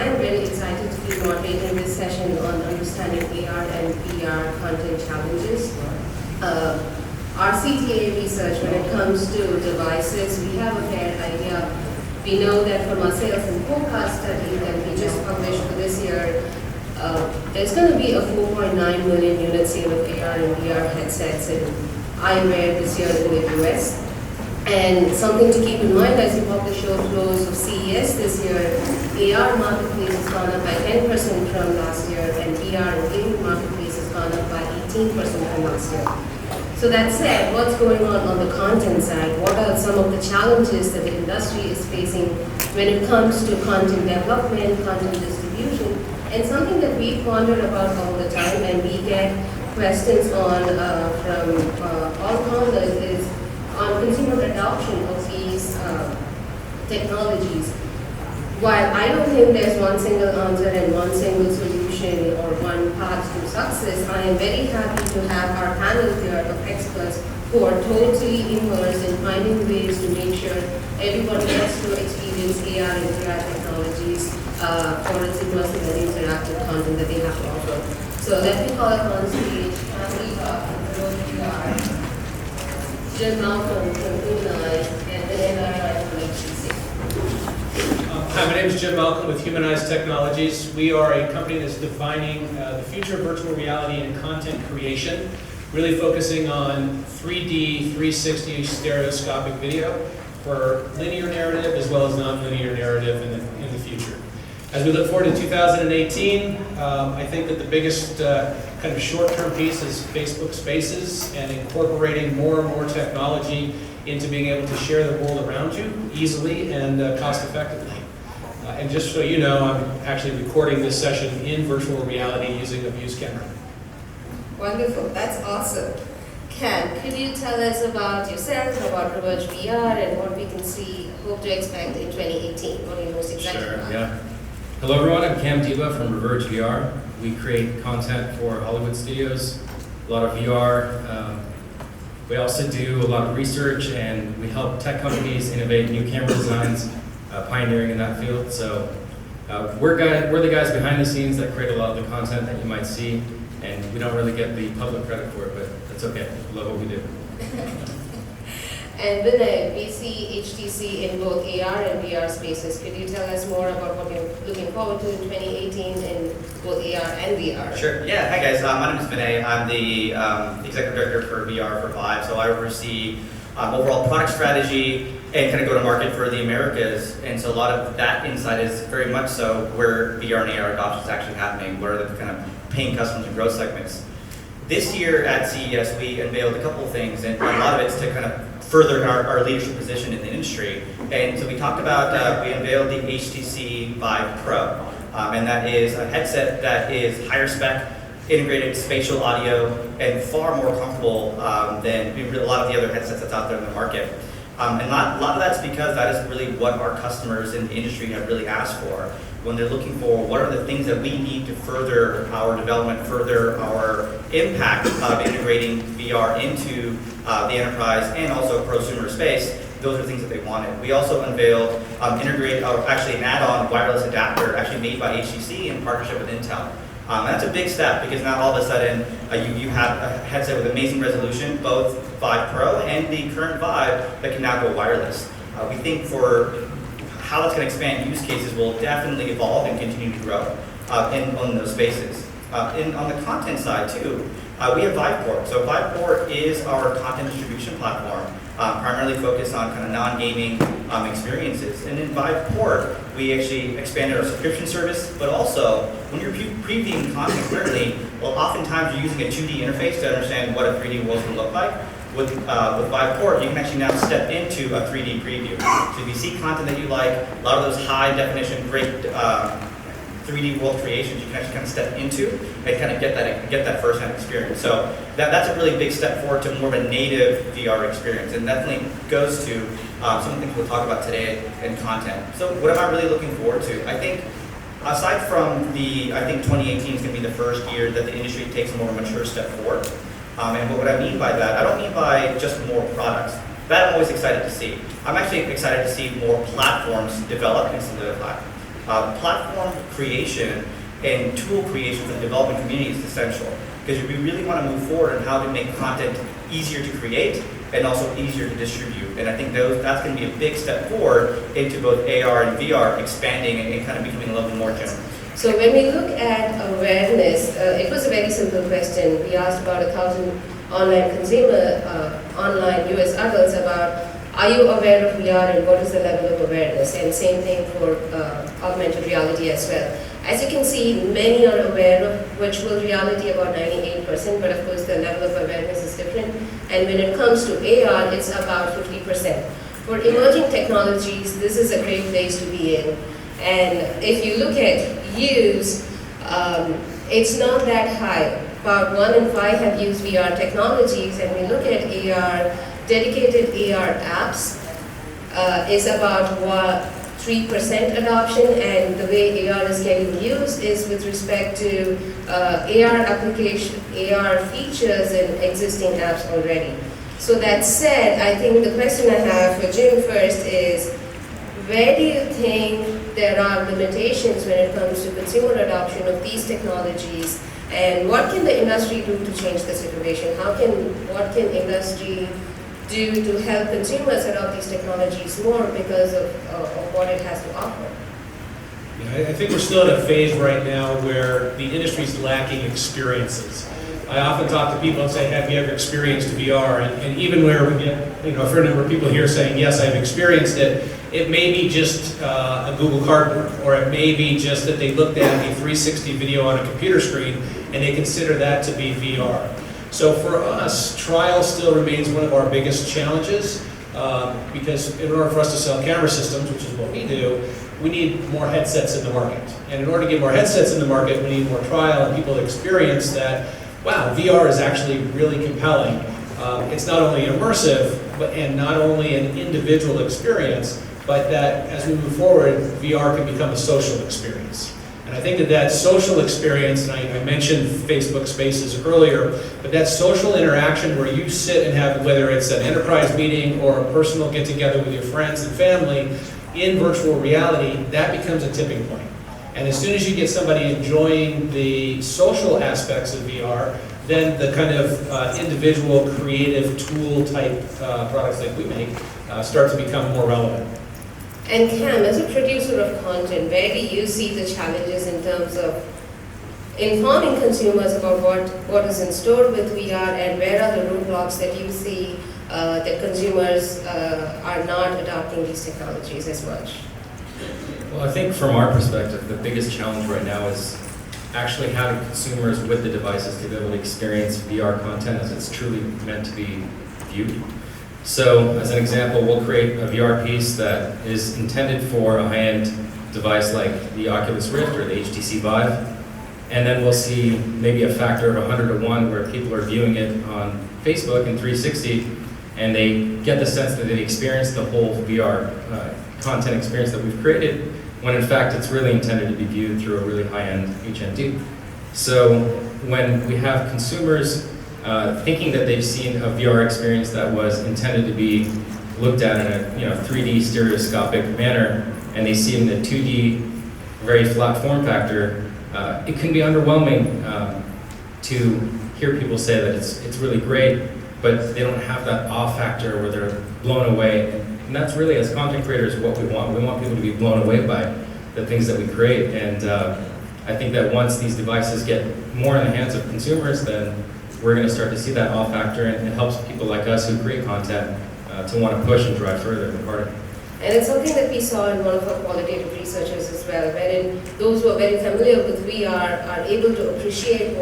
I am very excited to be moderating this session on understanding AR and VR content challenges. Our CTA research, when it comes to devices, we have a fair idea. We know that from our sales and forecast study that we just published for this year, there's going to be a 4.9 million unit sale of AR and VR headsets in eyewear this year in the US. And something to keep in mind as you publish show flows of CES this year, AR marketplace has gone up by 10% from last year, and VR and gaming marketplace has gone up by 18% from last year. So that said, what's going on the content side? What are some of the challenges that the industry is facing when it comes to content development, content distribution, and something that we ponder about all the time and we get questions on from all corners is on consumer adoption of these technologies. While I don't think there's one single answer and one single solution or one path to success, I am very happy to have our panel here of experts who are totally immersed in finding ways to make sure everyone gets to experience AR and VR technologies for its immersive and interactive content that they have to offer. So let me call upon stage Andy from VR, Jim Malcolm from Humanize, and then NII from HTC. Hi, my name is Jim Malcolm with Humanize Technologies. We are a company that's defining the future of virtual reality and content creation, really focusing on 3D, 360 stereoscopic video for linear narrative as well as non-linear narrative in the future. As we look forward to 2018, I think that the biggest kind of short-term piece is Facebook Spaces and incorporating more and more technology into being able to share the world around you easily and cost-effectively. And just so you know, I'm actually recording this session in virtual reality using a Views camera. Wonderful, that's awesome. Ken, could you tell us about yourself, about Robotics VR, and what we can hope to expect in 2018? What are you most excited about? Yeah. Hello everyone, I'm Cam Diba from Reverge VR. We create content for Hollywood studios, a lot of VR. We also do a lot of research and we help tech companies innovate new camera designs, pioneering in that field. So we're the guys behind the scenes that create a lot of the content that you might see, and we don't really get the public credit for it, but that's okay. We love what we do. And Vinay, we see HTC in both AR and VR spaces. Could you tell us more about what you're looking forward to in 2018 in both AR and VR? Sure. Yeah. Hi guys. My name is Vinay. I'm the executive director for VR for Vive. So I oversee overall product strategy and kind of go to market for the Americas. And so a lot of that insight is very much so where VR and AR adoption is actually happening. What are the kind of paying customers and growth segments? This year at CES, we unveiled a couple of things, and a lot of it's to kind of further our leadership position in the industry. And so we talked about, we unveiled the HTC Vive Pro. And that is a headset that is higher spec, integrated spatial audio, and far more comfortable than a lot of the other headsets that's out there in the market. And a lot of that's because that is really what our customers in the industry have really asked for. When they're looking for what are the things that we need to further our development, further our impact of integrating VR into the enterprise and also prosumer space, those are things that they wanted. We also unveiled actually an add-on wireless adapter actually made by HTC in partnership with Intel. And that's a big step because now all of a sudden you have a headset with amazing resolution, both Vive Pro and the current Vive that can now go wireless. We think for how that's going to expand use cases will definitely evolve and continue to grow on those spaces. On the content side too, we have Viveport. So Viveport is our content distribution platform, primarily focused on kind of non-gaming experiences. And in Viveport, we actually expanded our subscription service, but also when you're previewing content currently, well, oftentimes you're using a 2D interface to understand what a 3D world can look like. With Viveport, you can actually now step into a 3D preview. So if you see content that you like, a lot of those high definition, great 3D world creations, you can actually kind of step into and kind of get that first-hand experience. So that's a really big step forward to more of a native VR experience, and definitely goes to some of the things we'll talk about today in content. So what am I really looking forward to? I think aside from I think 2018 is going to be the first year that the industry takes a more mature step forward. And what I mean by that, I don't mean by just more products. That I'm always excited to see. I'm actually excited to see more platforms develop and solidify. platform creation and tool creation for the development community is essential, because we really want to move forward on how to make content easier to create and also easier to distribute. And I think that's going to be a big step forward into both AR and VR expanding and kind of becoming a little more general. So when we look at awareness, it was a very simple question. We asked about 1,000 online online US adults about, are you aware of VR and what is the level of awareness? And same thing for augmented reality as well. As you can see, many are aware of virtual reality, about 98%, but of course the level of awareness is different. And when it comes to AR, it's about 50%. For emerging technologies, this is a great place to be in. And if you look at use, it's not that high. About 1 in 5 have used VR technologies, and we look at AR, dedicated AR apps is about 3% adoption, and the way AR is getting used is with respect to AR application, AR features in existing apps already. So that said, I think the question I have for Jim first is, where do you think there are limitations when it comes to consumer adoption of these technologies, and what can the industry do to change the situation? What can industry do to help consumers adopt these technologies more because of what it has to offer? Yeah, I think we're still at a phase right now where the industry's lacking experiences. I often talk to people and say, have you ever experienced VR? And even where we get, a fair number of people here saying, yes, I've experienced it, it may be just a Google Cardboard, or it may be just that they looked at a 360 video on a computer screen and they consider that to be VR. So for us, trial still remains one of our biggest challenges, because in order for us to sell camera systems, which is what we do, we need more headsets in the market. And in order to get more headsets in the market, we need more trial and people to experience that, wow, VR is actually really compelling. It's not only immersive, and not only an individual experience, but that as we move forward, VR can become a social experience. And I think that social experience, and I mentioned Facebook Spaces earlier, but that social interaction where you sit and have, whether it's an enterprise meeting or a personal get-together with your friends and family in virtual reality, that becomes a tipping point. And as soon as you get somebody enjoying the social aspects of VR, then the kind of individual creative tool type products like we make start to become more relevant. And Cam, as a producer of content, where do you see the challenges in terms of informing consumers about what is in store with VR, and where are the roadblocks that you see that consumers are not adopting these technologies as much? Well, I think from our perspective, the biggest challenge right now is actually having consumers with the devices to be able to experience VR content as it's truly meant to be viewed. So, as an example, we'll create a VR piece that is intended for a high-end device like the Oculus Rift or the HTC Vive, and then we'll see maybe a factor of 100 to 1 where people are viewing it on Facebook in 360, and they get the sense that they experienced the whole VR content experience that we've created, when in fact it's really intended to be viewed through a really high-end HMD. So when we have consumers thinking that they've seen a VR experience that was intended to be looked at in a 3D stereoscopic manner, and they see it in a 2D, very flat form factor, it can be underwhelming to hear people say that it's really great, but they don't have that awe factor where they're blown away. And that's really, as content creators, what we want. We want people to be blown away by the things that we create. And I think that once these devices get more in the hands of consumers, then we're going to start to see that awe factor, and it helps people like us who create content to want to push and drive further and harder. And it's something that we saw in one of our qualitative researchers as well, wherein those who are very familiar with VR are able to appreciate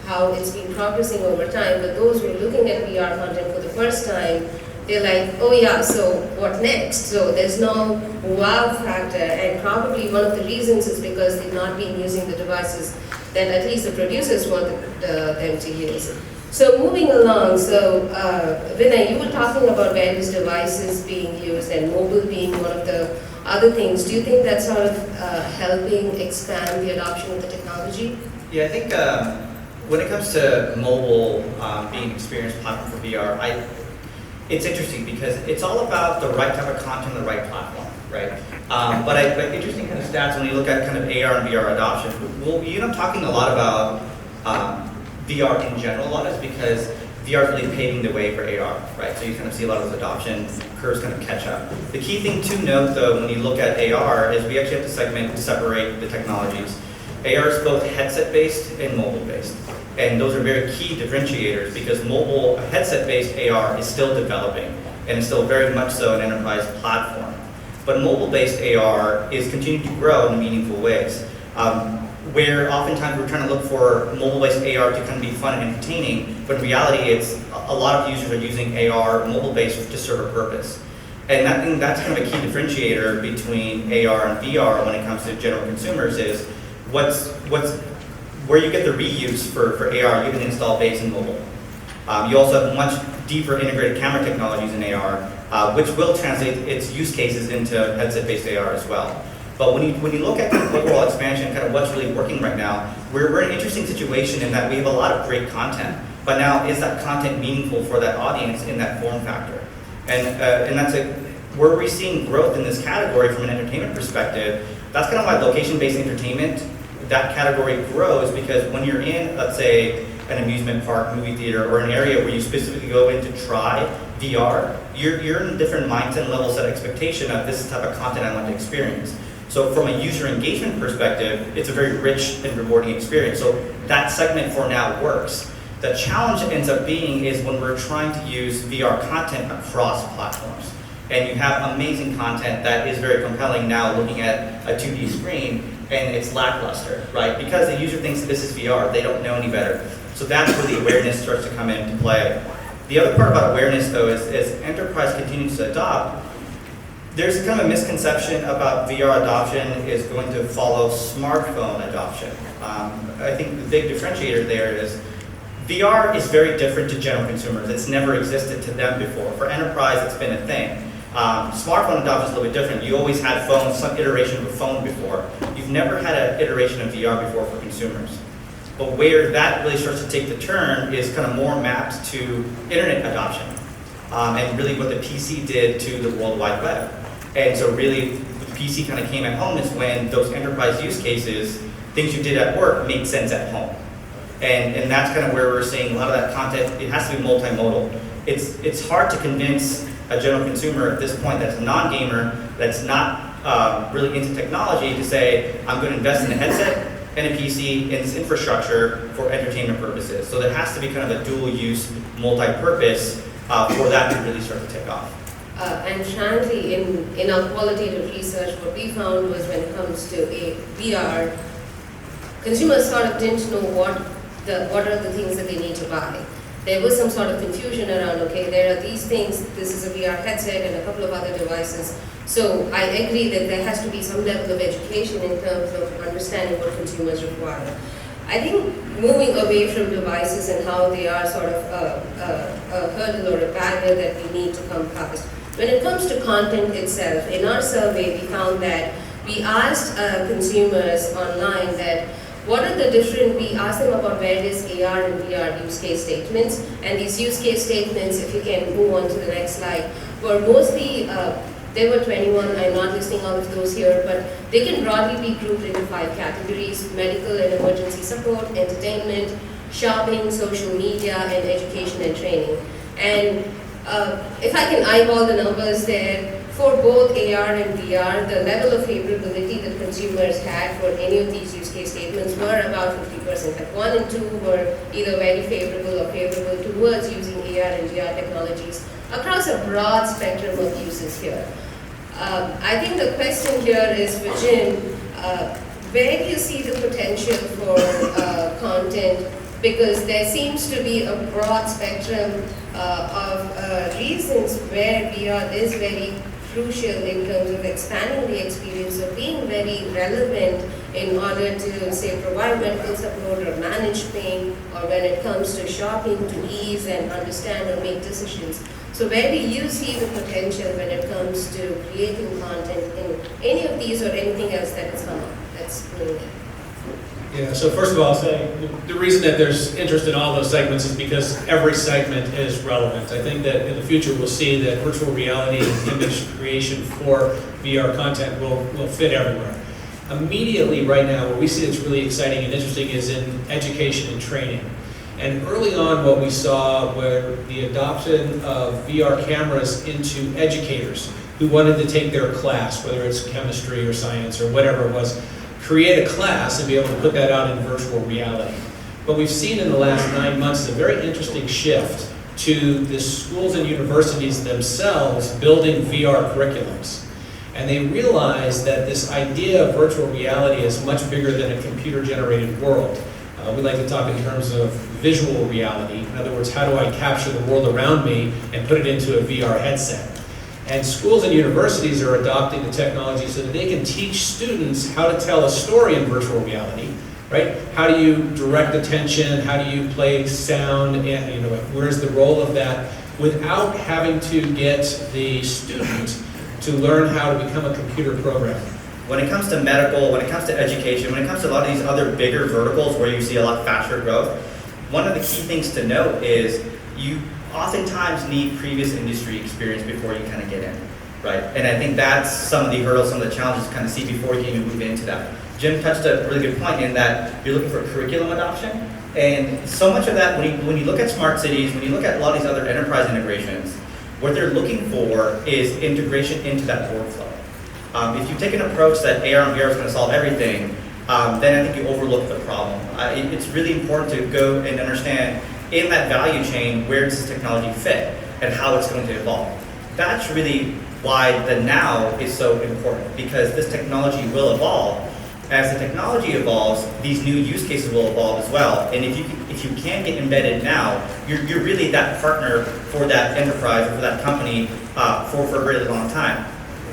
how it's been progressing over time, but those who are looking at VR content for the first time, they're like, oh yeah, so what next? So there's no wow factor, and probably one of the reasons is because they've not been using the devices that at least the producers want them to use. So moving along, so Vinay, you were talking about various devices being used and mobile being one of the other things. Do you think that's sort of helping expand the adoption of the technology? Yeah, I think when it comes to mobile being an experienced platform for VR, it's interesting because it's all about the right type of content on the right platform, right? But interesting kind of stats when you look at kind of AR and VR adoption. Well, you know, talking a lot about VR in general. A lot is because VR is really paving the way for AR, right? So you kind of see a lot of those adoption curves kind of catch up. The key thing to note, though, when you look at AR is we actually have to separate the technologies. AR is both headset-based and mobile-based. And those are very key differentiators because mobile headset-based AR is still developing and is still very much so an enterprise platform. But mobile-based AR is continuing to grow in meaningful ways. Where oftentimes we're trying to look for mobile-based AR to kind of be fun and entertaining, but in reality, it's a lot of users are using AR mobile-based to serve a purpose. And I think that's kind of a key differentiator between AR and VR when it comes to general consumers is where you get the reuse for AR, you can install base in mobile. You also have much deeper integrated camera technologies in AR, which will translate its use cases into headset-based AR as well. But when you look at the overall expansion, kind of what's really working right now, we're in an interesting situation in that we have a lot of great content. But now, is that content meaningful for that audience in that form factor? And that's where we're seeing growth in this category from an entertainment perspective. That's kind of why location-based entertainment, that category grows because when you're in, let's say, an amusement park, movie theater, or an area where you specifically go in to try VR, you're in a different mindset and level set expectation of this type of content I want to experience. So from a user engagement perspective, it's a very rich and rewarding experience. So that segment for now works. The challenge ends up being is when we're trying to use VR content across platforms. And you have amazing content that is very compelling now looking at a 2D screen and it's lackluster, right? Because the user thinks this is VR, they don't know any better. So that's where the awareness starts to come into play. The other part about awareness though is as enterprise continues to adopt, there's kind of a misconception about VR adoption is going to follow smartphone adoption. I think the big differentiator there is VR is very different to general consumers. It's never existed to them before. For enterprise, it's been a thing. Smartphone adoption is a little bit different. You always had phones, some iteration of a phone before. You've never had an iteration of VR before for consumers. But where that really starts to take the turn is kind of more mapped to internet adoption. And really what the PC did to the World Wide Web. And so really, the PC kind of came at home is when those enterprise use cases, things you did at work made sense at home. And that's kind of where we're seeing a lot of that content, it has to be multimodal. It's hard to convince a general consumer at this point that's a non-gamer, that's not really into technology to say, I'm going to invest in a headset and a PC in this infrastructure for entertainment purposes. So there has to be kind of a dual use, multi-purpose for that to really start to take off. And frankly, in our qualitative research, what we found was when it comes to VR, consumers sort of didn't know what are the things that they need to buy. There was some sort of confusion around, okay, there are these things, this is a VR headset and a couple of other devices. So I agree that there has to be some level of education in terms of understanding what consumers require. I think moving away from devices and how they are sort of a hurdle or a barrier that we need to come past. When it comes to content itself, in our survey we found that we asked consumers online that what are the different, we asked them about various AR and VR use case statements, and these use case statements, if you can move on to the next slide, were mostly, there were 21, I'm not listing all of those here, but they can broadly be grouped into 5 categories: medical and emergency support, entertainment, shopping, social media, and education and training. And if I can eyeball the numbers there, for both AR and VR, the level of favorability that consumers had for any of these use case statements were about 50%. Like 1 and 2 were either very favorable or favorable towards using AR and VR technologies across a broad spectrum of uses here. I think the question here is for Jim, where do you see the potential for content? Because there seems to be a broad spectrum of reasons where VR is very crucial in terms of expanding the experience of being very relevant in order to, say, provide medical support or manage pain, or when it comes to shopping, to ease and understand or make decisions. So where do you see the potential when it comes to creating content in any of these or anything else that has come up that's new? Yeah, so first of all, I'll say the reason that there's interest in all those segments is because every segment is relevant. I think that in the future we'll see that virtual reality and image creation for VR content will fit everywhere. Immediately right now, where we see it's really exciting and interesting is in education and training. And early on, what we saw were the adoption of VR cameras into educators who wanted to take their class, whether it's chemistry or science or whatever it was, create a class and be able to put that out in virtual reality. But we've seen in the last 9 months a very interesting shift to the schools and universities themselves building VR curriculums. And they realize that this idea of virtual reality is much bigger than a computer-generated world. We like to talk in terms of visual reality. In other words, how do I capture the world around me and put it into a VR headset? And schools and universities are adopting the technology so that they can teach students how to tell a story in virtual reality, right? How do you direct attention? How do you play sound? And where's the role of that without having to get the student to learn how to become a computer programmer? When it comes to medical, when it comes to education, when it comes to a lot of these other bigger verticals where you see a lot faster growth, one of the key things to note is you oftentimes need previous industry experience before you kind of get in, right? And I think that's some of the hurdles, some of the challenges to kind of see before you can even move into that. Jim touched a really good point in that you're looking for curriculum adoption, and so much of that, when you look at smart cities, when you look at a lot of these other enterprise integrations, what they're looking for is integration into that workflow. If you take an approach that AR and VR is going to solve everything, then I think you overlook the problem. It's really important to go and understand in that value chain, where does this technology fit and how it's going to evolve. That's really why the now is so important, because this technology will evolve. As the technology evolves, these new use cases will evolve as well. And if you can get embedded now, you're really that partner for that enterprise or for that company for a really long time.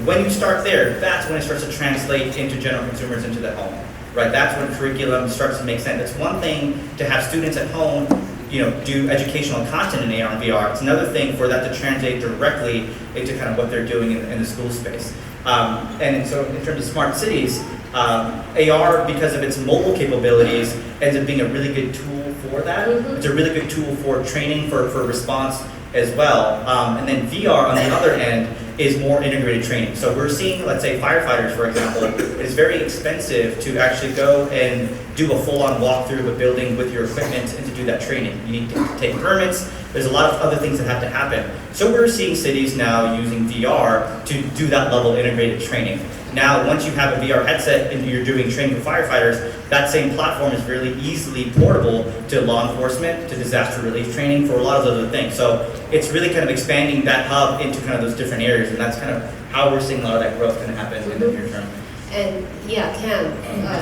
When you start there, that's when it starts to translate into general consumers into the home, right? That's when curriculum starts to make sense. It's one thing to have students at home, do educational content in AR and VR. It's another thing for that to translate directly into kind of what they're doing in the school space. And so in terms of smart cities, AR, because of its mobile capabilities, ends up being a really good tool for that. It's a really good tool for training, for response as well. And then VR, on the other end, is more integrated training. So we're seeing, let's say, firefighters, for example, it's very expensive to actually go and do a full-on walkthrough of a building with your equipment and to do that training. You need to take permits. There's a lot of other things that have to happen. So we're seeing cities now using VR to do that level of integrated training. Now, once you have a VR headset and you're doing training for firefighters, that same platform is really easily portable to law enforcement, to disaster relief training, for a lot of those other things. So it's really kind of expanding that hub into kind of those different areas, and that's kind of how we're seeing a lot of that growth kind of happen in the near term. And yeah, Cam.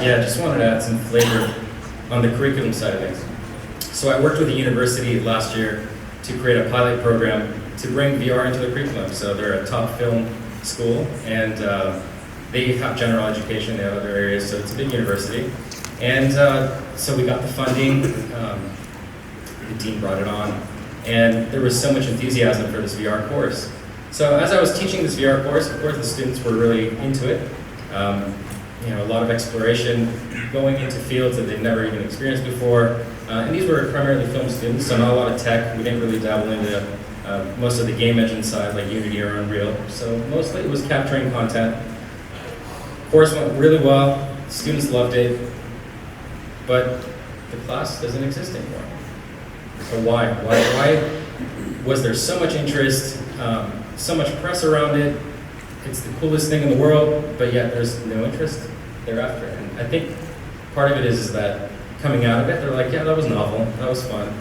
Yeah, just wanted to add some flavor on the curriculum side of things. So I worked with a university last year to create a pilot program to bring VR into the curriculum. So they're a top film school, and they have general education, they have other areas, so it's a big university. And so we got the funding, the dean brought it on, and there was so much enthusiasm for this VR course. So as I was teaching this VR course, of course the students were really into it. A lot of exploration, going into fields that they've never even experienced before. And these were primarily film students, so not a lot of tech. We didn't really dabble into most of the game engine side, like Unity or Unreal. So mostly it was capturing content. Course went really well, students loved it, but the class doesn't exist anymore. So why? Why was there so much interest, so much press around it? It's the coolest thing in the world, but yet there's no interest thereafter. And I think part of it is that coming out of it, they're like, yeah, that was novel, that was fun,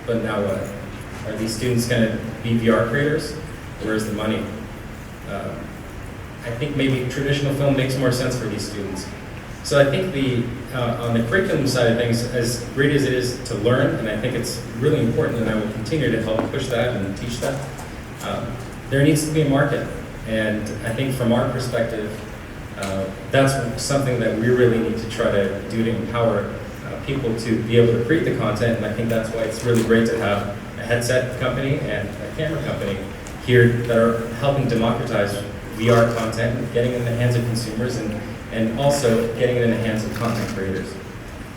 but now what? Are these students going to be VR creators? Where's the money? I think maybe traditional film makes more sense for these students. So I think on the curriculum side of things, as great as it is to learn, and I think it's really important, and I will continue to help push that and teach that, there needs to be a market. And I think from our perspective, that's something that we really need to try to do to empower people to be able to create the content. And I think that's why it's really great to have a headset company and a camera company here that are helping democratize VR content, getting it in the hands of consumers, and also getting it in the hands of content creators.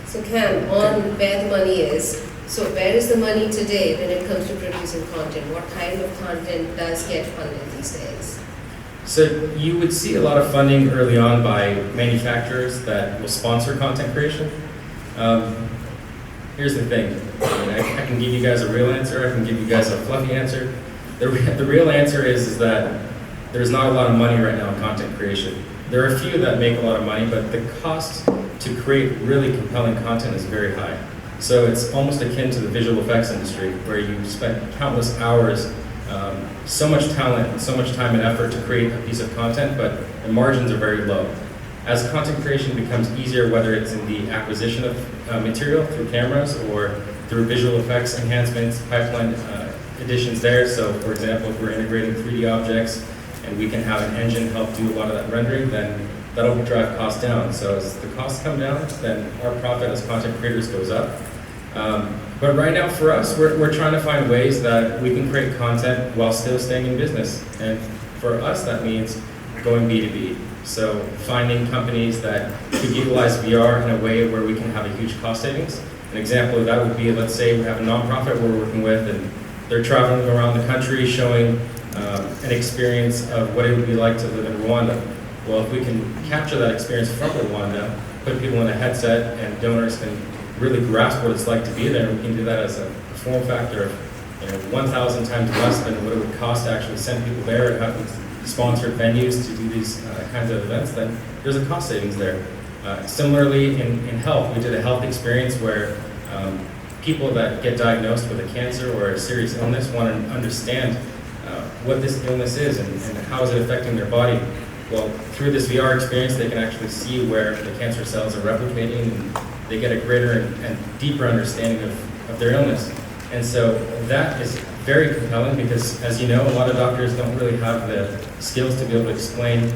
So Cam, on where the money is, so where is the money today when it comes to producing content? What kind of content does get funded these days? So you would see a lot of funding early on by manufacturers that will sponsor content creation. Here's the thing, I can give you guys a real answer, I can give you guys a fluffy answer. The real answer is that there's not a lot of money right now in content creation. There are a few that make a lot of money, but the cost to create really compelling content is very high. So it's almost akin to the visual effects industry, where you spend countless hours, so much talent, so much time and effort to create a piece of content, but the margins are very low. As content creation becomes easier, whether it's in the acquisition of material through cameras or through visual effects enhancements, pipeline additions there. So for example, if we're integrating 3D objects and we can have an engine help do a lot of that rendering, then that'll drive costs down. So as the costs come down, then our profit as content creators goes up. But right now for us, we're trying to find ways that we can create content while still staying in business. And for us, that means going B2B. So finding companies that could utilize VR in a way where we can have a huge cost savings. An example of that would be, let's say we have a nonprofit we're working with and they're traveling around the country showing an experience of what it would be like to live in Rwanda. Well, if we can capture that experience from Rwanda, put people in a headset and donors can really grasp what it's like to be there, we can do that as a form factor of 1,000 times less than what it would cost to actually send people there and have sponsored venues to do these kinds of events, then there's a cost savings there. Similarly, in health, we did a health experience where people that get diagnosed with a cancer or a serious illness want to understand what this illness is and how is it affecting their body. Well, through this VR experience, they can actually see where the cancer cells are replicating and they get a greater and deeper understanding of their illness. And so that is very compelling because, as you know, a lot of doctors don't really have the skills to be able to explain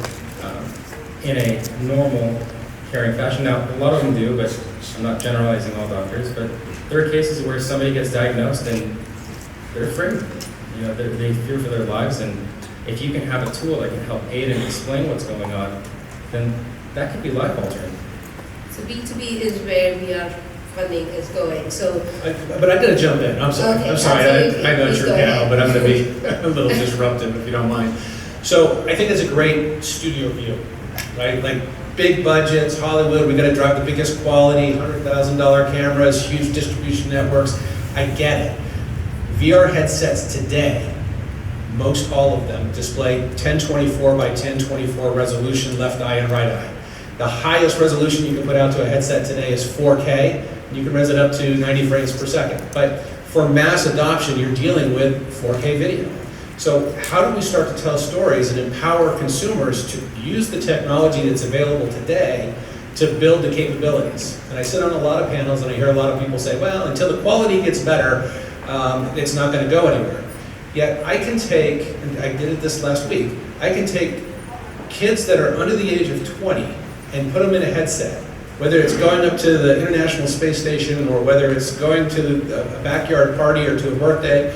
in a normal, caring fashion. Now, a lot of them do, but I'm not generalizing all doctors, but there are cases where somebody gets diagnosed and they're afraid. They fear for their lives, and if you can have a tool that can help aid and explain what's going on, then that could be life-altering. So B2B is where VR funding is going. But I gotta jump in. I'm sorry. Okay, I'm sorry. absolutely. I know it's Please your go panel, ahead. but I'm gonna be a little disruptive if you don't mind. So I think it's a great studio view, right? Like big budgets, Hollywood. We gotta drive the biggest quality, $100,000 cameras, huge distribution networks. I get it. VR headsets today, most all of them display 1024 by 1024 resolution, left eye and right eye. The highest resolution you can put out to a headset today is 4K. You can res it up to 90 frames per second. But for mass adoption, you're dealing with 4K video. So how do we start to tell stories and empower consumers to use the technology that's available today to build the capabilities? And I sit on a lot of panels and I hear a lot of people say, well, until the quality gets better, it's not going to go anywhere. Yet I can take, and I did it this last week, I can take kids that are under the age of 20 and put them in a headset, whether it's going up to the International Space Station or whether it's going to a backyard party or to a birthday,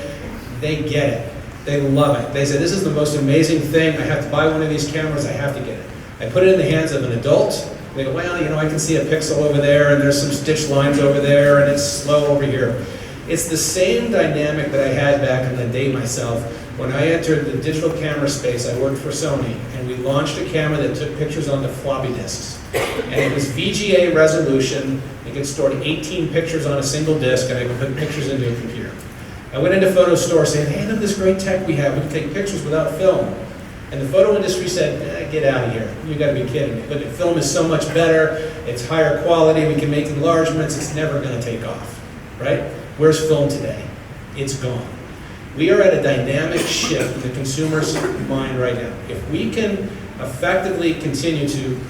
they get it. They love it. They say, this is the most amazing thing. I have to buy one of these cameras. I have to get it. I put it in the hands of an adult. They go, well, I can see a pixel over there and there's some stitch lines over there and it's slow over here. It's the same dynamic that I had back in the day myself. When I entered the digital camera space, I worked for Sony, and we launched a camera that took pictures onto floppy disks. And it was VGA resolution. It could store 18 pictures on a single disk, and I could put pictures into a computer. I went into photo store saying, hey, look at this great tech we have. We can take pictures without film. And the photo industry said, get out of here. You gotta be kidding me. But the film is so much better. It's higher quality. We can make enlargements. It's never gonna take off, right? Where's film today? It's gone. We are at a dynamic shift in the consumer's mind right now. If we can effectively continue to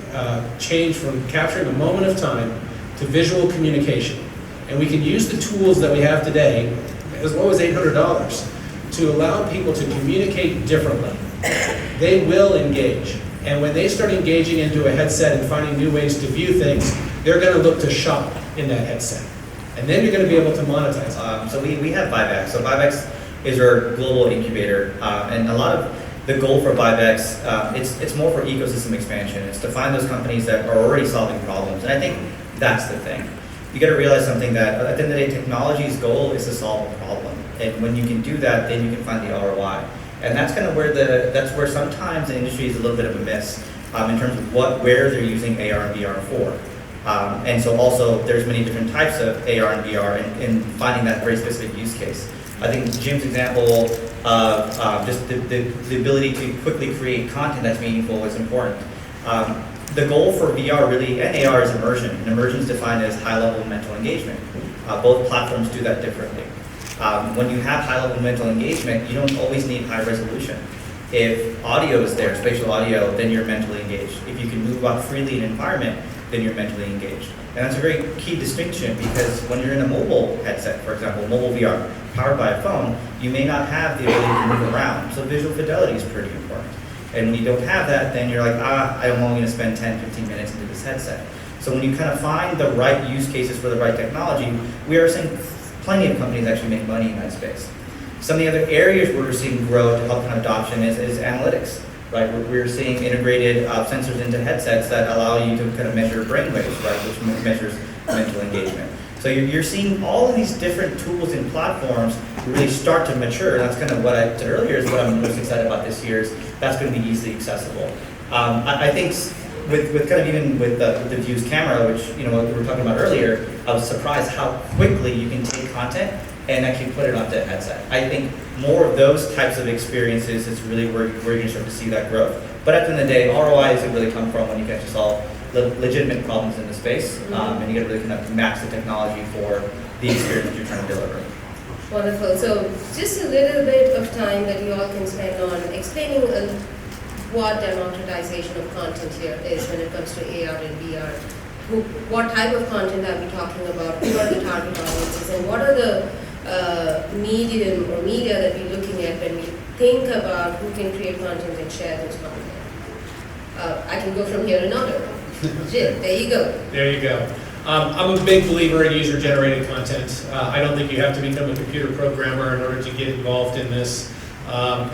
change from capturing a moment of time to visual communication, and we can use the tools that we have today, as low as $800, to allow people to communicate differently, they will engage. And when they start engaging into a headset and finding new ways to view things, they're going to look to shop in that headset. And then you're going to be able to monetize. So we have ViveX. So ViveX is our global incubator, and a lot of the goal for ViveX, it's more for ecosystem expansion. It's to find those companies that are already solving problems, and I think that's the thing. you got to realize something that at the end of the day, technology's goal is to solve a problem. And when you can do that, then you can find the ROI. And that's kind of where sometimes the industry is a little bit of a miss in terms of where they're using AR and VR for. And so also there's many different types of AR and VR and finding that very specific use case. I think Jim's example of just the ability to quickly create content that's meaningful is important. The goal for VR really, and AR, is immersion. And immersion is defined as high-level mental engagement. Both platforms do that differently. When you have high-level mental engagement, you don't always need high resolution. If audio is there, spatial audio, then you're mentally engaged. If you can move about freely in an environment, then you're mentally engaged. And that's a very key distinction, because when you're in a mobile headset, for example, mobile VR, powered by a phone, you may not have the ability to move around. So visual fidelity is pretty important. And when you don't have that, then you're like, I'm only going to spend 10, 15 minutes into this headset. So when you kind of find the right use cases for the right technology, we are seeing plenty of companies actually make money in that space. Some of the other areas where we're seeing growth to help kind of adoption is analytics, right? We're seeing integrated sensors into headsets that allow you to kind of measure brainwaves, right, which measures mental engagement. So you're seeing all of these different tools and platforms really start to mature. And that's kind of what I said earlier is what I'm most excited about this year is that's going to be easily accessible. I think with kind of even with the Views camera, which what we were talking about earlier, I was surprised how quickly you can take content and actually put it onto a headset. I think more of those types of experiences is really where you're going to start to see that growth. But at the end of the day, ROI is really come from when you can actually solve legitimate problems in the space, and you got to really kind of match the technology for the experience that you're trying to deliver. Wonderful. So just a little bit of time that you all can spend on explaining what democratization of content here is when it comes to AR and VR. What type of content are we talking about? Who are the target audiences? And what are the medium or media that we're looking at when we think about who can create content and share this content? I can go from here to another. Jim, there you go. There you go. I'm a big believer in user-generated content. I don't think you have to become a computer programmer in order to get involved in this.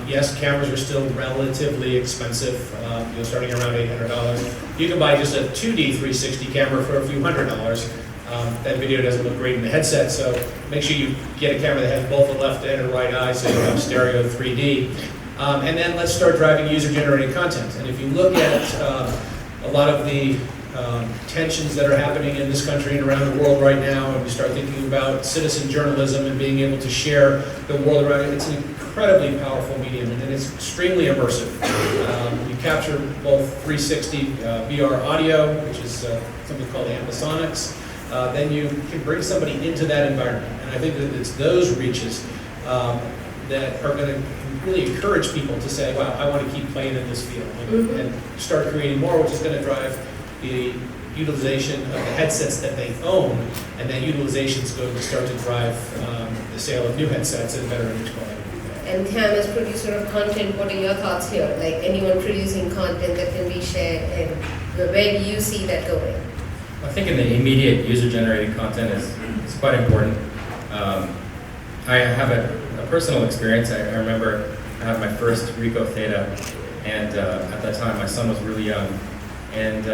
Yes, cameras are still relatively expensive, starting around $800. You can buy just a 2D 360 camera for a few $100s. That video doesn't look great in the headset, so make sure you get a camera that has both a left and a right eye so you have stereo 3D. And then let's start driving user-generated content. And if you look at a lot of the tensions that are happening in this country and around the world right now, and we start thinking about citizen journalism and being able to share the world around it, it's an incredibly powerful medium, and it's extremely immersive. You capture both 360 VR audio, which is something called ambisonics. Then you can bring somebody into that environment, and I think that it's those reaches that are going to really encourage people to say, wow, I want to keep playing in this field, and start creating more, which is going to drive the utilization of the headsets that they own, and that utilization is going to start to drive the sale of new headsets at a better image quality. And Cam, as producer of content, what are your thoughts here? Like anyone producing content that can be shared, and where do you see that going? I think in the immediate user-generated content is quite important. I have a personal experience. I remember I had my first Ricoh Theta, and at that time my son was really young, and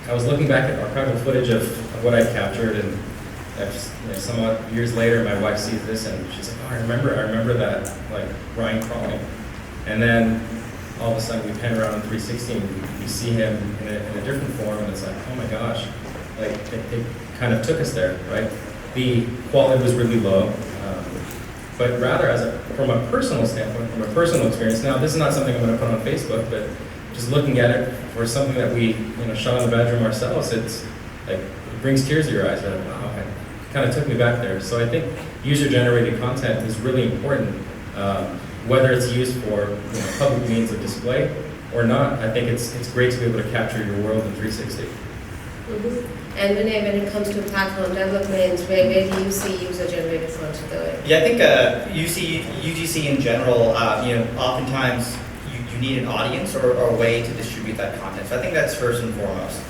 I was looking back at archival footage of what I captured, and somewhat years later my wife sees this and she's like, oh, I remember that, like Ryan crawling. And then all of a sudden we pan around in 360 and you see him in a different form, and it's like, oh my gosh, like it kind of took us there, right? The quality was really low, but rather from a personal standpoint, from a personal experience. Now, this is not something I'm going to put on Facebook, but just looking at it for something that we shot in the bedroom ourselves, it's like it brings tears to your eyes. Like, wow, it kind of took me back there. So I think user-generated content is really important, whether it's used for public means of display or not. I think it's great to be able to capture your world in 360. And Vinay, when it comes to platform development, where do you see user-generated content going? Yeah, I think UGC in general, oftentimes you need an audience or a way to distribute that content. So I think that's first and foremost.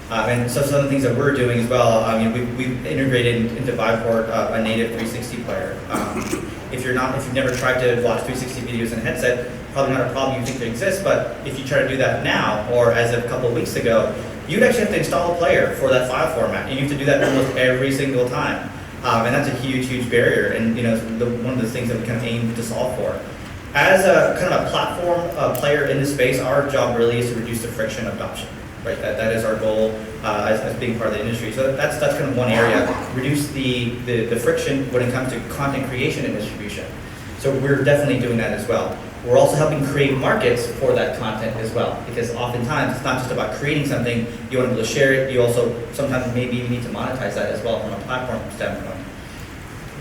And so some of the things that we're doing as well, we've integrated into Viveport a native 360 player. If you've never tried to watch 360 videos in a headset, probably not a problem you think that exists, but if you try to do that now, or as of a couple of weeks ago, you'd actually have to install a player for that file format, and you have to do that almost every single time. And that's a huge, huge barrier, and one of the things that we kind of aim to solve for. As a kind of a platform player in this space, our job really is to reduce the friction of adoption. Right, that is our goal as being part of the industry. So that's kind of one area. Reduce the friction when it comes to content creation and distribution. So we're definitely doing that as well. We're also helping create markets for that content as well, because oftentimes it's not just about creating something, you want to be able to share it, you also sometimes maybe you need to monetize that as well from a platform standpoint.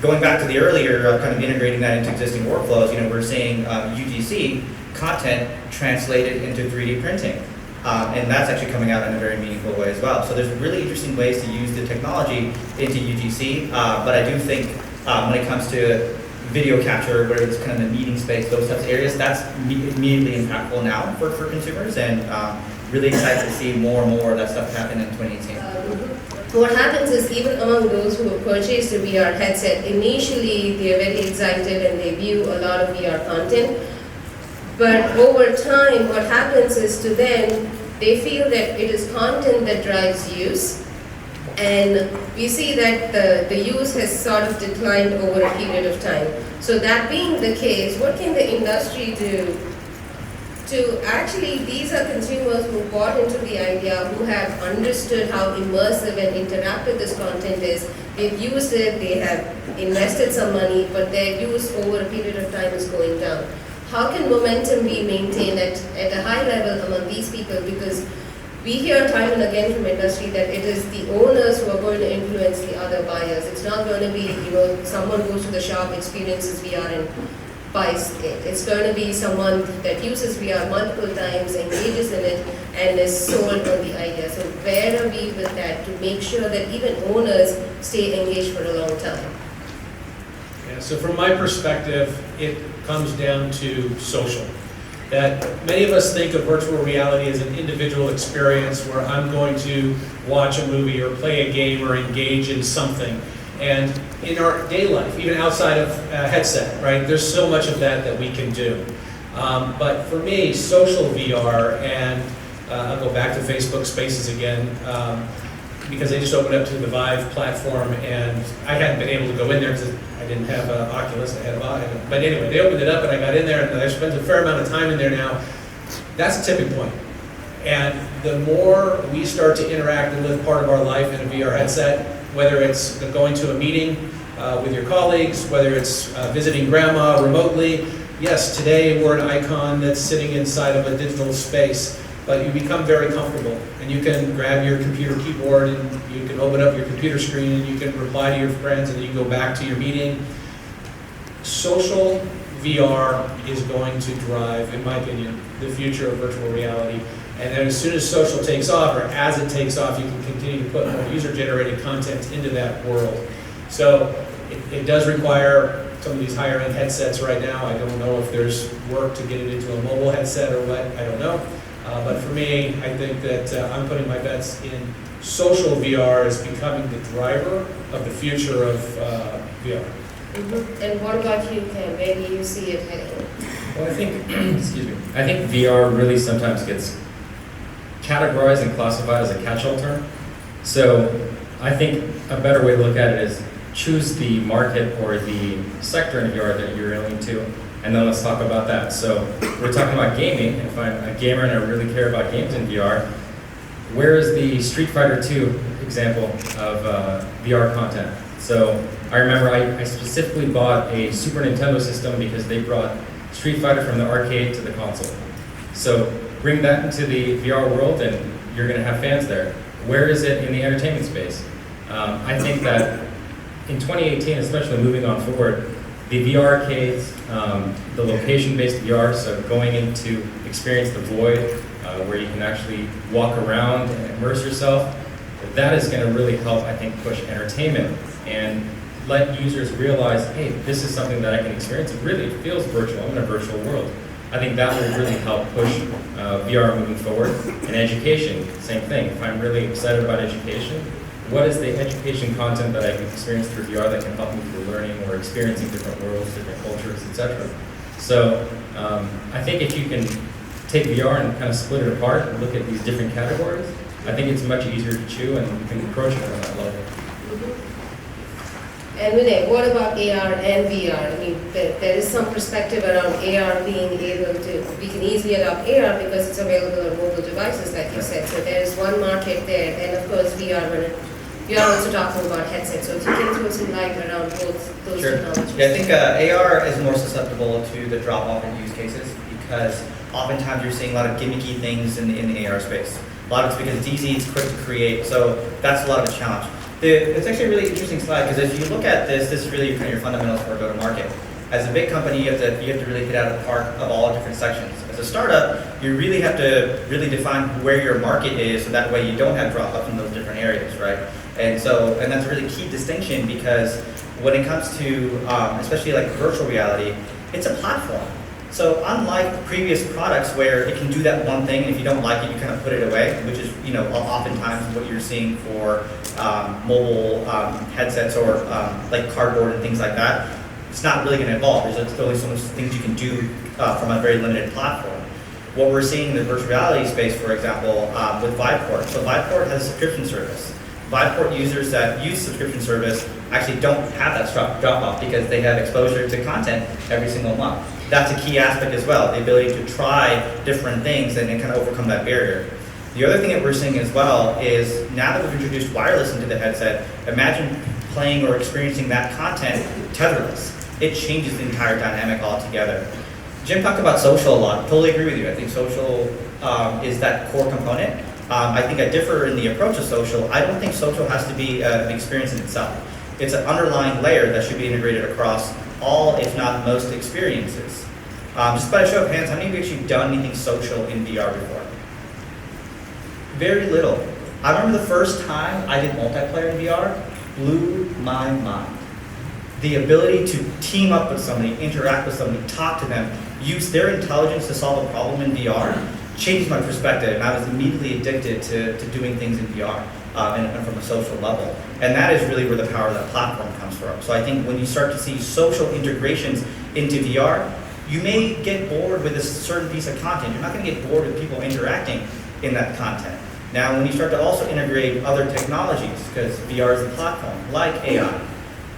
Going back to the earlier, kind of integrating that into existing workflows, we're seeing UGC content translated into 3D printing. And that's actually coming out in a very meaningful way as well. So there's really interesting ways to use the technology into UGC, but I do think when it comes to video capture, where it's kind of the meeting space, those types of areas, that's immediately impactful now for consumers, and really excited to see more and more of that stuff happen in 2018. What happens is, even among those who have purchased a VR headset, initially they are very excited and they view a lot of VR content. But over time, what happens is to them, they feel that it is content that drives use. And we see that the use has sort of declined over a period of time. So that being the case, what can the industry do to actually, these are consumers who bought into the idea, who have understood how immersive and interactive this content is. They've used it, they have invested some money, but their use over a period of time is going down. How can momentum be maintained at a high level among these people? Because we hear time and again from industry that it is the owners who are going to influence the other buyers. It's not going to be, someone goes to the shop, experiences VR and buys it. It's going to be someone that uses VR multiple times, engages in it, and is sold on the idea. So where are we with that to make sure that even owners stay engaged for a long time? Yeah, so from my perspective, it comes down to social. That many of us think of virtual reality as an individual experience where I'm going to watch a movie or play a game or engage in something. And in our day life, even outside of a headset, right, there's so much of that we can do. But for me, social VR, and I'll go back to Facebook Spaces again, because they just opened up to the Vive platform, and I hadn't been able to go in there because I didn't have an Oculus, I had a Vive. But anyway, they opened it up and I got in there, and I spent a fair amount of time in there now. That's a tipping point. And the more we start to interact and live part of our life in a VR headset, whether it's going to a meeting with your colleagues, whether it's visiting grandma remotely, yes, today we're an icon that's sitting inside of a digital space, but you become very comfortable, and you can grab your computer keyboard and you can open up your computer screen and you can reply to your friends and then you can go back to your meeting. Social VR is going to drive, in my opinion, the future of virtual reality. And then as soon as social takes off, or as it takes off, you can continue to put more user-generated content into that world. So it does require some of these higher-end headsets right now. I don't know if there's work to get it into a mobile headset or what, I don't know. But for me, I think that I'm putting my bets in social VR as becoming the driver of the future of VR. Mm-hmm. And what about you, Cam? Where do you see it heading? Well, I think, excuse me, I think VR really sometimes gets categorized and classified as a catch-all term. So I think a better way to look at it is choose the market or the sector in VR that you're into, and then let's talk about that. So we're talking about gaming. If I'm a gamer and I really care about games in VR, where is the Street Fighter 2 example of VR content? So I remember I specifically bought a Super Nintendo system because they brought Street Fighter from the arcade to the console. So bring that into the VR world and you're going to have fans there. Where is it in the entertainment space? I think that in 2018, especially moving on forward, the VR arcades, the location-based VR, so going into experience the void, where you can actually walk around and immerse yourself, that is going to really help, I think, push entertainment and let users realize, hey, this is something that I can experience. It really feels virtual. I'm in a virtual world. I think that will really help push VR moving forward. And education, same thing. If I'm really excited about education, what is the education content that I can experience through VR that can help me through learning or experiencing different worlds, different cultures, etc. So I think if you can take VR and kind of split it apart and look at these different categories, I think it's much easier to chew, and we can approach it on that level. And Vinay, what about AR and VR? I mean, there is some perspective around AR being able to, we can easily adopt AR because it's available on mobile devices, like you said. So there is one market there, and of course VR, we are also talking about headsets. So if you can throw some light around both those Sure. technologies. Yeah, I think AR is more susceptible to the drop-off in use cases because oftentimes you're seeing a lot of gimmicky things in the AR space. A lot of it's because it's easy, it's quick to create, so that's a lot of a challenge. It's actually a really interesting slide because if you look at this is really kind of your fundamentals for go-to-market. As a big company, you have to really hit out of the park of all different sections. As a startup, you really have to really define where your market is, so that way you don't have drop-off in those different areas, right? And that's a really key distinction because when it comes to, especially like virtual reality, it's a platform. So unlike previous products where it can do that one thing, and if you don't like it, you kind of put it away, which is oftentimes what you're seeing for mobile headsets or like cardboard and things like that. It's not really going to evolve. There's only so much things you can do from a very limited platform. What we're seeing in the virtual reality space, for example, with Viveport. So Viveport has a subscription service. Viveport users that use subscription service actually don't have that drop off because they have exposure to content every single month. That's a key aspect as well, the ability to try different things and kind of overcome that barrier. The other thing that we're seeing as well is now that we've introduced wireless into the headset, imagine playing or experiencing that content tetherless. It changes the entire dynamic altogether. Jim talked about social a lot. Totally agree with you. I think social is that core component. I think I differ in the approach of social. I don't think social has to be an experience in itself. It's an underlying layer that should be integrated across all, if not most, experiences. Just by a show of hands, how many of you actually done anything social in VR before? Very little. I remember the first time I did multiplayer in VR, blew my mind. The ability to team up with somebody, interact with somebody, talk to them, use their intelligence to solve a problem in VR, changed my perspective, and I was immediately addicted to doing things in VR and from a social level. And that is really where the power of that platform comes from. So I think when you start to see social integrations into VR, you may get bored with a certain piece of content. You're not going to get bored with people interacting in that content. Now, when you start to also integrate other technologies, because VR is a platform, like AI,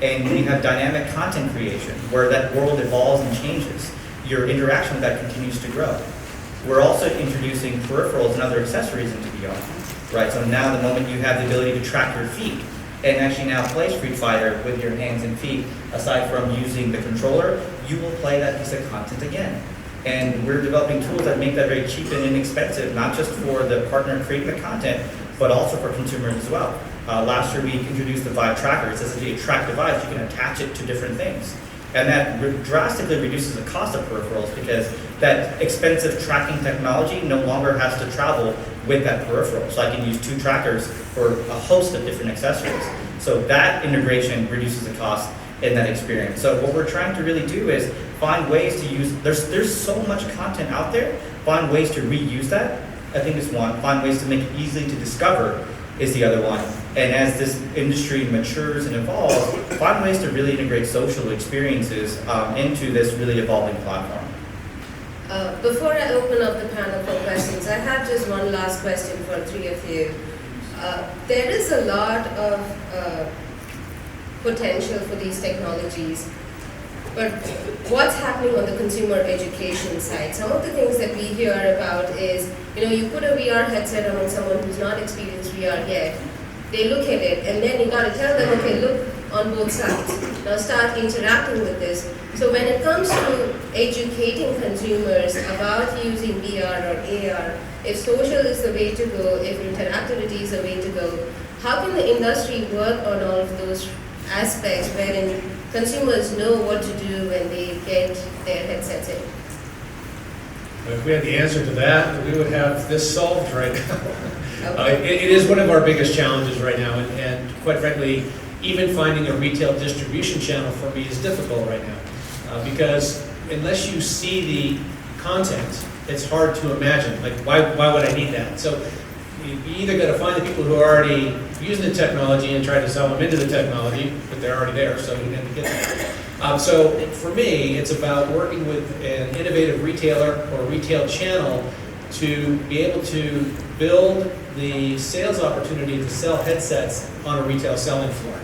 and when you have dynamic content creation, where that world evolves and changes, your interaction with that continues to grow. We're also introducing peripherals and other accessories into VR, right? So now the moment you have the ability to track your feet and actually now play Street Fighter with your hands and feet, aside from using the controller, you will play that piece of content again. And we're developing tools that make that very cheap and inexpensive, not just for the partner creating the content, but also for consumers as well. Last year we introduced the Vive Tracker. It's essentially a track device. You can attach it to different things. And that drastically reduces the cost of peripherals because that expensive tracking technology no longer has to travel with that peripheral. So I can use two trackers for a host of different accessories. So that integration reduces the cost in that experience. So what we're trying to really do is find ways to use, there's so much content out there, find ways to reuse that, I think is one. Find ways to make it easy to discover is the other one. And as this industry matures and evolves, find ways to really integrate social experiences into this really evolving platform. Before I open up the panel for questions, I have just one last question for three of you. There is a lot of potential for these technologies, but what's happening on the consumer education side? Some of the things that we hear about is, you put a VR headset on someone who's not experienced VR yet, they look at it, and then you got to tell them, okay, look on both sides. Now start interacting with this. So when it comes to educating consumers about using VR or AR, if social is the way to go, if interactivity is the way to go, how can the industry work on all of those aspects wherein consumers know what to do when they get their headsets in? If we had the answer to that, we would have this solved right now. Okay. It is one of our biggest challenges right now, and quite frankly, even finding a retail distribution channel for me is difficult right now. Because unless you see the content, it's hard to imagine. Like, why would I need that? So you either got to find the people who are already using the technology and try to sell them into the technology, but they're already there, so you have to get them. So for me, it's about working with an innovative retailer or retail channel to be able to build the sales opportunity to sell headsets on a retail selling floor.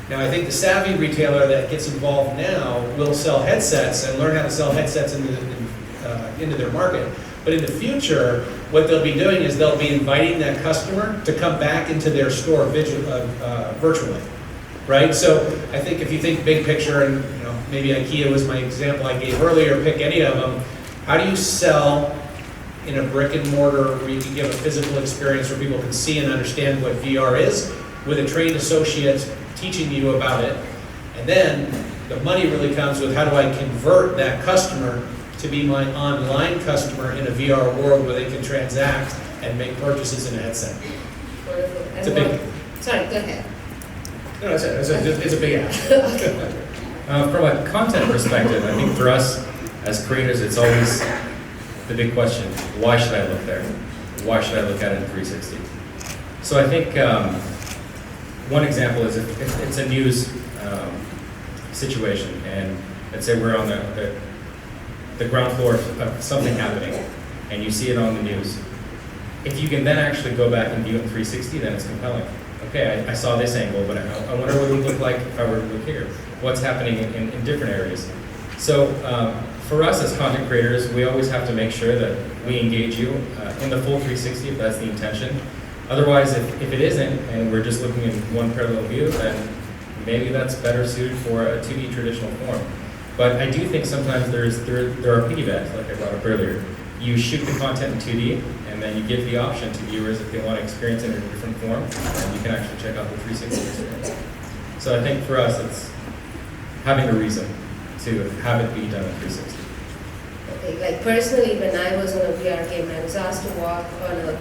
Now, I think the savvy retailer that gets involved now will sell headsets and learn how to sell headsets into their market. But in the future, what they'll be doing is they'll be inviting that customer to come back into their store virtually, right? So I think if you think big picture, and maybe IKEA was my example I gave earlier, pick any of them. How do you sell in a brick and mortar where you can give a physical experience where people can see and understand what VR is with a trained associate teaching you about it? And then the money really comes with how do I convert that customer to be my online customer in a VR world where they can transact and make purchases in a headset. Wonderful. It's a big. Sorry, go ahead. No, it's a big ask. From a content perspective, I think for us as creators, it's always the big question: why should I look there? Why should I look at it in 360? So I think one example is if it's a news situation, and let's say we're on the ground floor of something happening, and you see it on the news. If you can then actually go back and view it in 360, then it's compelling. Okay, I saw this angle, but I wonder what it would look like if I were to look here. What's happening in different areas? So for us as content creators, we always have to make sure that we engage you in the full 360 if that's the intention. Otherwise, if it isn't, and we're just looking in one parallel view, then maybe that's better suited for a 2D traditional form. But I do think sometimes there are piggybacks, like I brought up earlier. You shoot the content in 2D, and then you give the option to viewers if they want to experience it in a different form, and you can actually check out the 360 experience. So I think for us, it's having a reason to have it be done in 360. Okay, like personally, when I was on a VR game, I was asked to walk on a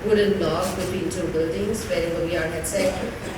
wooden log between two buildings wearing a VR headset.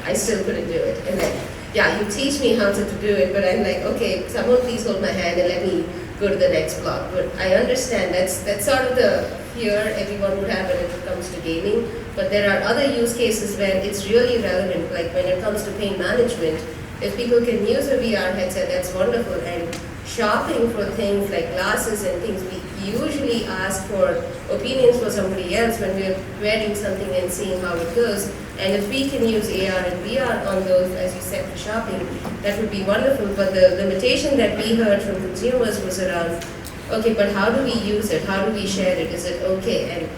I still couldn't do it. And then, yeah, you teach me how to do it, but I'm like, okay, someone please hold my hand and let me go to the next block. But I understand that's sort of the fear everyone would have when it comes to gaming. But there are other use cases where it's really relevant, like when it comes to pain management. If people can use a VR headset, that's wonderful. And shopping for things like glasses and things, we usually ask for opinions for somebody else when we're wearing something and seeing how it goes. And if we can use AR and VR on those, as you said, for shopping, that would be wonderful. But the limitation that we heard from consumers was around, okay, but how do we use it? How do we share it? Is it okay? And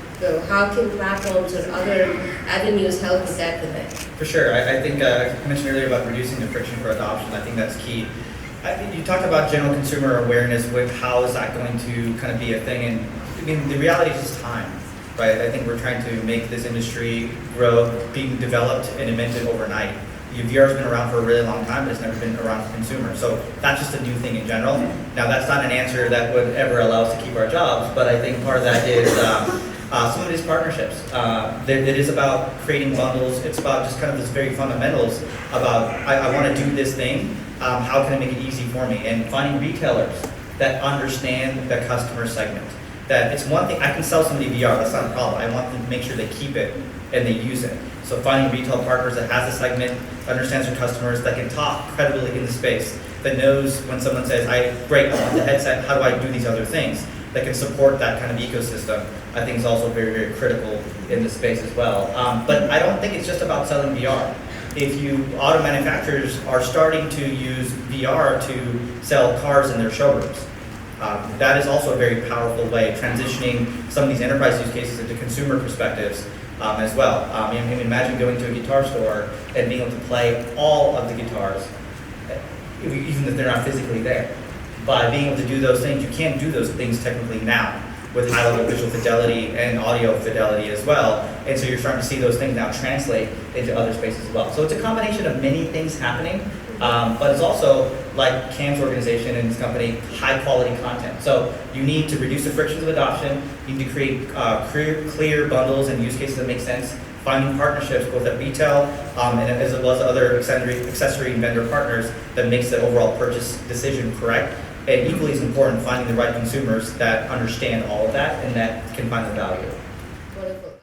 how can platforms or other avenues help with that connect? For sure. I think I mentioned earlier about reducing the friction for adoption. I think that's key. You talked about general consumer awareness with how is that going to kind of be a thing, and I mean the reality is just time, right? I think we're trying to make this industry grow, being developed and invented overnight. VR has been around for a really long time, but it's never been around for consumers. So that's just a new thing in general. Now that's not an answer that would ever allow us to keep our jobs, but I think part of that is some of these partnerships. It is about creating bundles. It's about just kind of this very fundamentals about I want to do this thing. How can I make it easy for me? And finding retailers that understand the customer segment. That it's one thing, I can sell somebody VR, that's not a problem. I want them to make sure they keep it and they use it. So finding retail partners that has a segment, understands their customers, that can talk credibly in the space, that knows when someone says, great, I want the headset, how do I do these other things? That can support that kind of ecosystem, I think is also very, very critical in this space as well. But I don't think it's just about selling VR. If auto manufacturers are starting to use VR to sell cars in their showrooms, that is also a very powerful way of transitioning some of these enterprise use cases into consumer perspectives as well. Imagine going to a guitar store and being able to play all of the guitars, even if they're not physically there. By being able to do those things, you can't do those things technically now with high-level visual fidelity and audio fidelity as well. And so you're starting to see those things now translate into other spaces as well. So it's a combination of many things happening, but it's also, like Cam's organization and his company, high-quality content. So you need to reduce the frictions of adoption, you need to create clear bundles and use cases that make sense, finding partnerships both at retail and as well as other accessory and vendor partners that makes the overall purchase decision correct. And equally as important, finding the right consumers that understand all of that and that can find the value.